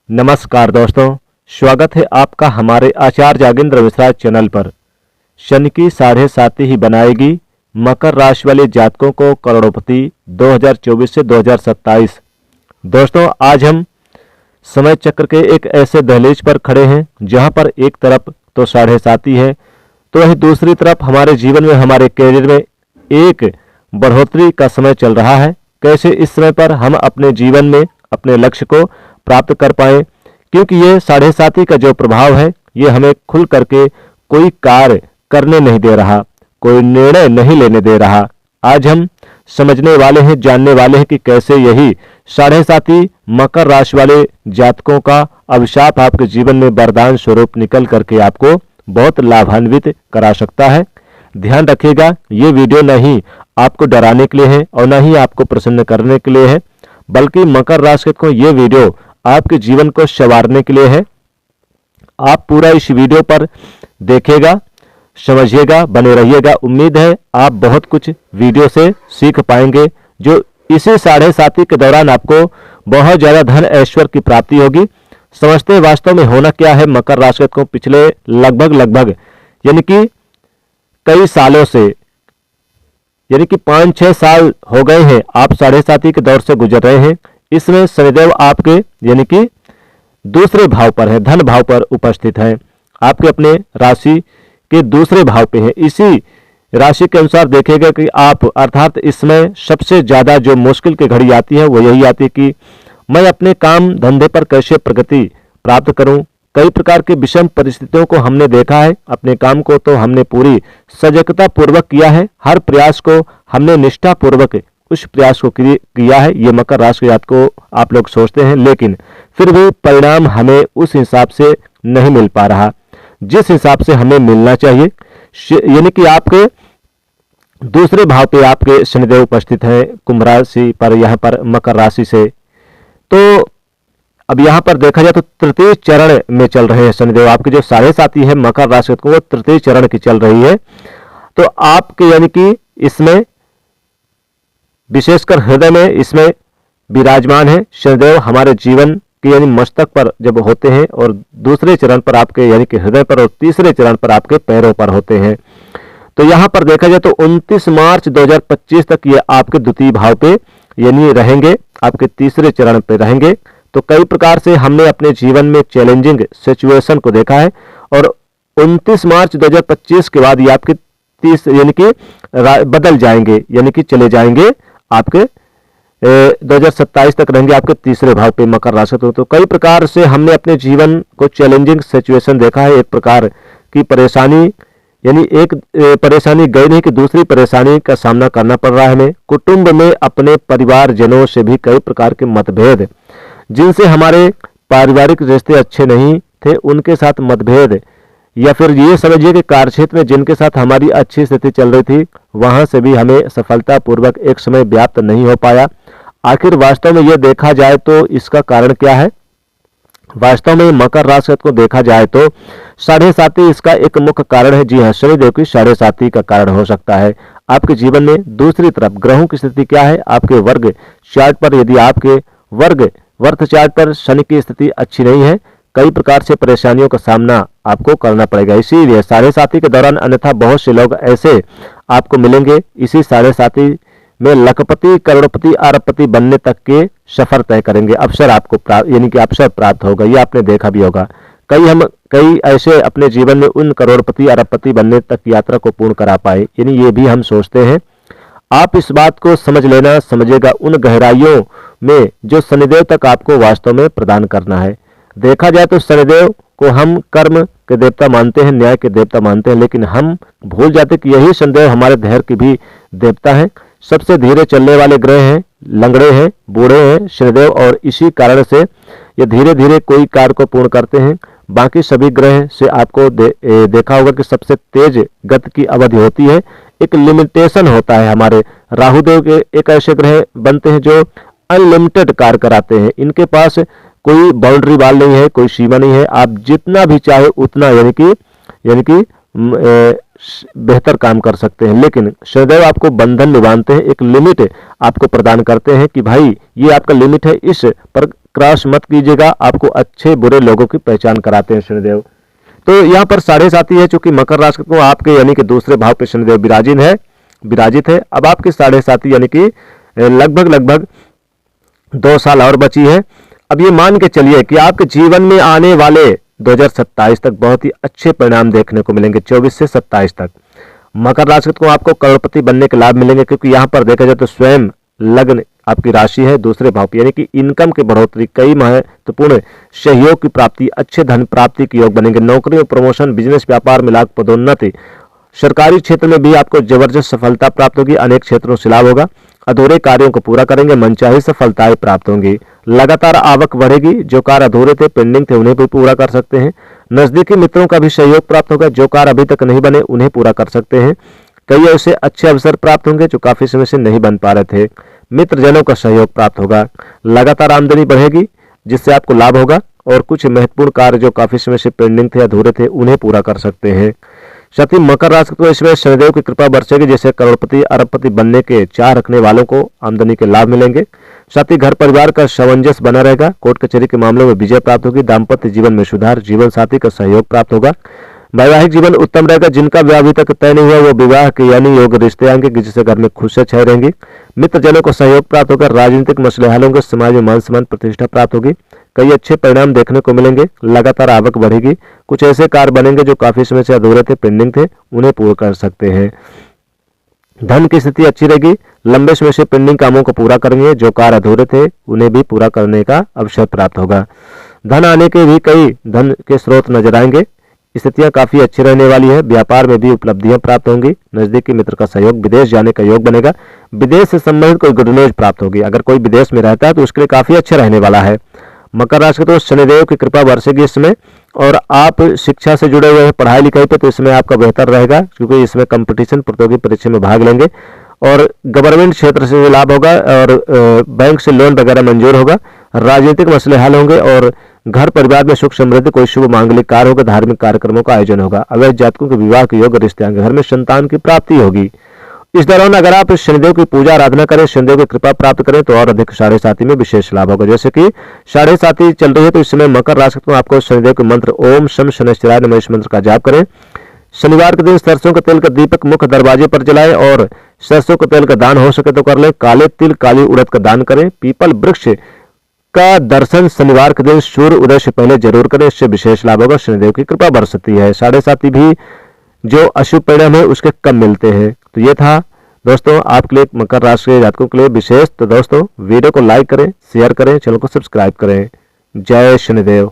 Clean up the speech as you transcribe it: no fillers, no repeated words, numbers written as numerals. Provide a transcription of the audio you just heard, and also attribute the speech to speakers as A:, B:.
A: नमस्कार दोस्तों, स्वागत है आपका हमारे आचार्य जागेंद्र मिश्रा चैनल पर। शनि की 7.5 ही बनाएगी मकर राशि वाले जातकों को करोड़पति 2024 से 2027। दोस्तों, आज हम समय चक्र के एक ऐसे दहलीज पर खड़े हैं जहां पर एक तरफ तो 7.5 है, तो वहीं दूसरी तरफ हमारे जीवन में, हमारे करियर में एक बढ़ोतरी का समय चल रहा है। कैसे इस समय पर हम अपने जीवन में अपने लक्ष्य को प्राप्त कर पाए, क्योंकि ये 7.5 का जो प्रभाव है ये हमें खुल करके कोई कार्य करने नहीं दे रहा, कोई निर्णय नहीं लेने दे रहा। आज हम समझने वाले हैं, जानने वाले हैं कि कैसे यही 7.5 मकर राशि वाले जातकों का अभिशाप आपके जीवन में वरदान स्वरूप निकल करके आपको बहुत लाभान्वित करा सकता है। ध्यान रखिएगा, ये वीडियो न ही आपको डराने के लिए है और न ही आपको प्रसन्न करने के लिए है, बल्कि मकर राशि को ये वीडियो आपके जीवन को संवारने के लिए है। आप पूरा इस वीडियो पर देखिएगा, समझिएगा, बने रहिएगा। उम्मीद है आप बहुत कुछ वीडियो से सीख पाएंगे, जो इसी 7.5 के दौरान आपको बहुत ज्यादा धन ऐश्वर्य की प्राप्ति होगी। समझते वास्तव में होना क्या है मकर राशि को पिछले लगभग यानी कि कई सालों से, यानी कि 5-6 साल हो गए हैं आप 7.5 के दौर से गुजर रहे हैं। इसमें शनिदेव आपके यानी कि दूसरे भाव पर है, धन भाव पर उपस्थित है, आपके अपने राशि के दूसरे भाव पे है। इसी राशि के अनुसार देखेगा कि आप, अर्थात इसमें सबसे ज्यादा जो मुश्किल की घड़ी आती है वो यही आती है कि मैं अपने काम धंधे पर कैसे प्रगति प्राप्त करूं। कई प्रकार की विषम परिस्थितियों को हमने देखा है। अपने काम को तो हमने पूरी सजगता पूर्वक किया है, हर प्रयास को हमने निष्ठा पूर्वक उस प्रयास को किया है। ये मकर राशि के जातक को आप लोग सोचते हैं, लेकिन फिर भी परिणाम हमें उस हिसाब से नहीं मिल पा रहा जिस हिसाब से हमें मिलना चाहिए। यानी कि आपके दूसरे भाव पे आपके शनिदेव उपस्थित हैं कुंभ राशि पर, यहाँ पर मकर राशि से। तो अब यहाँ पर देखा जाए तो तृतीय चरण में चल रहे हैं शनिदेव। आपके जो 7.5 है मकर राशि को, वो तृतीय चरण की चल रही है। तो आपके यानी कि इसमें विशेषकर हृदय में इसमें विराजमान है शनिदेव। हमारे जीवन के यानी मस्तक पर जब होते हैं, और दूसरे चरण पर आपके यानी कि हृदय पर, और तीसरे चरण पर आपके पैरों पर होते हैं। तो यहाँ पर देखा जाए तो 29 मार्च 2025 तक ये आपके द्वितीय भाव पे यानी रहेंगे, आपके तीसरे चरण पे रहेंगे। तो कई प्रकार से हमने अपने जीवन में चैलेंजिंग सिचुएशन को देखा है, और 29 मार्च 2025 के बाद ये आपके 30 यानी कि बदल जाएंगे, यानी कि चले जाएंगे आपके 2027 तक रहेंगे आपके तीसरे भाव पे मकर राशि। तो कई प्रकार से हमने अपने जीवन को चैलेंजिंग सिचुएशन देखा है। एक प्रकार की परेशानी, यानी एक परेशानी गई नहीं कि दूसरी परेशानी का सामना करना पड़ रहा है हमें। कुटुंब में अपने परिवारजनों से भी कई प्रकार के मतभेद, जिनसे हमारे पारिवारिक रिश्ते अच्छे नहीं थे उनके साथ मतभेद, या फिर ये समझिए कि कार्यक्षेत्र में जिनके साथ हमारी अच्छी स्थिति चल रही थी वहां से भी हमें सफलतापूर्वक एक समय व्याप्त नहीं हो पाया। आखिर वास्तव में ये देखा जाए तो इसका कारण क्या है? वास्तव में मकर राशि को देखा जाए तो 7.5 इसका एक मुख्य कारण है। जी हाँ, शनिदेव की 7.5 का कारण हो सकता है आपके जीवन में। दूसरी तरफ ग्रहों की स्थिति क्या है? आपके वर्ग चार्ट पर, यदि आपके वर्ग वर्थ चार्ट पर शनि की स्थिति अच्छी नहीं है, कई प्रकार से परेशानियों का सामना आपको करना पड़ेगा। इसीलिए 7.5 के दौरान अन्यथा बहुत से लोग ऐसे आपको मिलेंगे इसी 7.5 में लखपति, करोड़पति, अरबपति बनने तक के सफर तय करेंगे। अवसर आपको यानी कि अवसर प्राप्त होगा। ये आपने देखा भी होगा, कई ऐसे अपने जीवन में उन करोड़पति, अरबपति बनने तक यात्रा को पूर्ण करा पाए, यानी ये भी हम सोचते हैं। आप इस बात को समझ लेना, समझेगा उन गहराइयों में जो शनिदेव तक आपको वास्तव में प्रदान करना है। देखा जाए तो शनिदेव को हम कर्म के देवता मानते हैं, न्याय के देवता मानते हैं, लेकिन हम भूल जाते कि यही शनिदेव हमारे धैर्य की भी देवता है। सबसे धीरे चलने वाले ग्रह हैं, लंगड़े हैं, बूढ़े हैं शनिदेव, और इसी कारण से ये धीरे धीरे कोई कार्य को पूर्ण करते हैं। बाकी सभी ग्रह से आपको देखा होगा कि सबसे तेज गति की अवधि होती है, एक लिमिटेशन होता है। हमारे राहुदेव के एक ऐसे ग्रह बनते हैं जो अनलिमिटेड कार्य कराते हैं। इनके पास कोई बाउंड्री वाल नहीं है, कोई सीमा नहीं है। आप जितना भी चाहे उतना यानी कि बेहतर काम कर सकते हैं, लेकिन शनिदेव आपको बंधन निभाते हैं, एक लिमिट आपको प्रदान करते हैं कि भाई ये आपका लिमिट है, इस पर क्रॉस मत कीजिएगा, आपको अच्छे बुरे लोगों की पहचान कराते हैं शनिदेव। तो यहाँ पर साढ़े साथी है, चूंकि मकर राशि को आपके यानी कि दूसरे भाव पे शनिदेव विराजित है। अब आपके साढ़े साथी यानी कि लगभग 2 साल और बची है। अब ये मान के चलिए कि आपके जीवन में आने वाले 2027 तक बहुत ही अच्छे परिणाम देखने को मिलेंगे। 24 से 27 तक मकर राशि को आपको करोड़पति बनने के लाभ मिलेंगे, क्योंकि यहाँ पर देखा जाए तो स्वयं लग्न आपकी राशि है दूसरे भाव पे, यानी कि इनकम की बढ़ोतरी, कई महत्वपूर्ण सहयोग की प्राप्ति, अच्छे धन प्राप्ति के योग बनेंगे। नौकरी में प्रमोशन, बिजनेस व्यापार में लाभ, पदोन्नति, सरकारी क्षेत्र में भी आपको जबरदस्त सफलता प्राप्त होगी। अनेक क्षेत्रों से लाभ होगा। अधूरे कार्यों को पूरा करेंगे, मनचाही सफलताएं प्राप्त होंगी। लगातार आवक बढ़ेगी। जो कार्य अधूरे थे, पेंडिंग थे, उन्हें भी पूरा कर सकते हैं। नजदीकी मित्रों का भी सहयोग प्राप्त होगा। जो कार्य अभी तक नहीं बने उन्हें पूरा कर सकते हैं। कई ऐसे अच्छे अवसर प्राप्त होंगे जो काफी समय से नहीं बन पा रहे थे। मित्रजनों का सहयोग प्राप्त होगा। लगातार आमदनी बढ़ेगी जिससे आपको लाभ होगा, और कुछ महत्वपूर्ण कार्य जो काफी समय से पेंडिंग थे, अधूरे थे, उन्हें पूरा कर सकते हैं। साथ ही मकर राशि को इसमें शनिदेव की कृपा बरसेगी, जैसे करोड़पति अरबपति बनने के चाह रखने वालों को आमदनी के लाभ मिलेंगे। साथ ही घर परिवार का सामंजस्य बना रहेगा। कोर्ट कचहरी के मामलों में विजय प्राप्त होगी। दाम्पत्य जीवन में सुधार, जीवन साथी का सहयोग प्राप्त होगा। वैवाहिक जीवन उत्तम रहेगा। जिनका विवाह अभी तक तय नहीं हुआ वो विवाह के यानी योग रिश्ते आएंगे, जिससे घर में खुशियां छाई रहेंगी। मित्रजनों को सहयोग प्राप्त होगा। राजनीतिक मसले हल होंगे। समाज में मान सम्मान प्रतिष्ठा प्राप्त होगी। कई अच्छे परिणाम देखने को मिलेंगे। लगातार आवक बढ़ेगी। कुछ ऐसे कार्य बनेंगे जो काफी समय से अधूरे थे, पेंडिंग थे, उन्हें पूरा कर सकते हैं। धन की स्थिति अच्छी रहेगी। लंबे समय से पेंडिंग कामों को पूरा करेंगे। जो कार्य अधूरे थे उन्हें भी पूरा करने का अवसर प्राप्त होगा। धन आने के भी कई धन के स्रोत नजर आएंगे। स्थितियां काफी अच्छी रहने वाली है। व्यापार में भी उपलब्धियां प्राप्त होंगी। नजदीकी मित्र का सहयोग, विदेश जाने का योग बनेगा। विदेश से संबंधित कोई गुड न्यूज प्राप्त होगी। अगर कोई विदेश में रहता है तो उसके लिए काफी अच्छा रहने वाला है। मकर राशि तो शनिदेव की कृपा बरसेगी इसमें, और आप शिक्षा से जुड़े हुए हैं, पढ़ाई लिखाई पे, तो इसमें आपका बेहतर रहेगा, क्योंकि इसमें कंपटीशन प्रतियोगी परीक्षा में भाग लेंगे। और गवर्नमेंट क्षेत्र से लाभ होगा, और बैंक से लोन वगैरह मंजूर होगा। राजनीतिक मसले हल होंगे, और घर परिवार में सुख समृद्धि, कोई शुभ मांगलिक कार्य होगा। धार्मिक कार्यक्रमों का आयोजन होगा। अवैध जातकों के विवाह के योग रिश्ते आएंगे। घर में संतान की प्राप्ति होगी। इस दौरान अगर आप शनिदेव की पूजा आराधना करें, शनिदेव की कृपा प्राप्त करें, तो और अधिक साढ़े साथी में विशेष लाभ होगा। जैसे कि साढ़े साथी चल रही है तो इस समय मकर राशि को आपको शनिदेव के मंत्र ओम शम शनिश्चराय नमः इस मंत्र का जाप करें। शनिवार के दिन सरसों के तेल का दीपक मुख्य दरवाजे पर जलाएं, और सरसों के तेल का दान हो सके तो कर लें। काले तिल, काली उड़द का दान करें। पीपल वृक्ष का दर्शन शनिवार के दिन सूर्य उदय से पहले जरूर करें। इससे विशेष लाभ होगा। शनिदेव की कृपा बरसती है। साढ़े साथी भी जो अशुभ परिणाम है उसके कम मिलते हैं। तो ये था दोस्तों आपके लिए मकर राशि के जातकों के लिए विशेष। तो दोस्तों वीडियो को लाइक करें, शेयर करें, चैनल को सब्सक्राइब करें। जय शनिदेव।